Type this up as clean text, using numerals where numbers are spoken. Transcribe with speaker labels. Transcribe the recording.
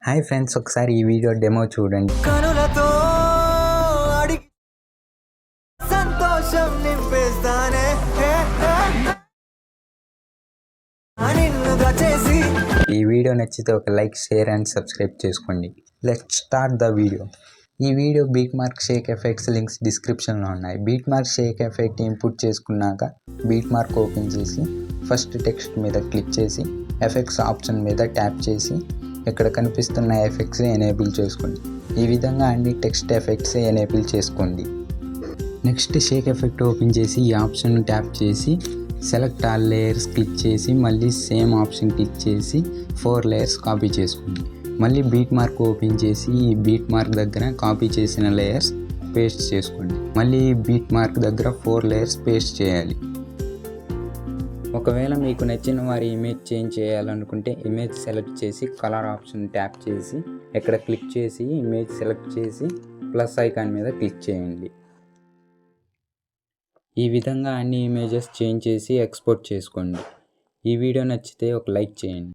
Speaker 1: Hi friends, ఒకసారి ఈ video demo చూడండి.
Speaker 2: కనులతో అడిగి సంతోషం నింపేస్తానే నిన్నుగా చేసి.
Speaker 1: ఈ వీడియో నచ్చితే ఒక లైక్, షేర్ అండ్ సబ్స్క్రైబ్ చేసుకోండి. Let's start the video. ఈ video beat mark shake effects links డిస్క్రిప్షన్లో ఉన్నాయి. Beat mark shake effect input చేసుకున్నాక బీట్ మార్క్ ఓపెన్ చేసి ఫస్ట్ టెక్స్ట్ మీద క్లిక్ చేసి ఎఫెక్ట్స్ ఆప్షన్ మీద ట్యాప్ చేసి ఇక్కడ కనిపిస్తున్న ఎఫెక్ట్స్ ఎనేబుల్ చేసుకోండి. ఈ విధంగా అన్ని టెక్స్ట్ ఎఫెక్ట్స్ ఎనేబుల్ చేసుకోండి. నెక్స్ట్ షేక్ ఎఫెక్ట్ ఓపెన్ చేసి ఈ ఆప్షన్ ట్యాప్ చేసి సెలెక్ట్ ఆల్ లేయర్స్ క్లిక్ చేసి మళ్ళీ సేమ్ ఆప్షన్ క్లిక్ చేసి 4 లేయర్స్ కాపీ చేసుకోండి. మళ్ళీ బీట్ మార్క్ ఓపెన్ చేసి ఈ బీట్ మార్క్ దగ్గర కాపీ చేసిన లేయర్స్ పేస్ట్ చేసుకోండి. మళ్ళీ బీట్ మార్క్ దగ్గర 4 లేయర్స్ పేస్ట్ చేయాలి. ఒకవేళ మీకు నచ్చిన వారి ఇమేజ్ చేంజ్ చేయాలనుకుంటే ఇమేజ్ సెలెక్ట్ చేసి కలర్ ఆప్షన్ ట్యాప్ చేసి ఇక్కడ క్లిక్ చేసి ఇమేజ్ సెలెక్ట్ చేసి ప్లస్ ఐకాన్ మీద క్లిక్ చేయండి. ఈ విధంగా అన్ని ఇమేజెస్ చేంజ్ చేసి ఎక్స్పోర్ట్ చేసుకోండి. ఈ వీడియో నచ్చితే ఒక లైక్ చేయండి.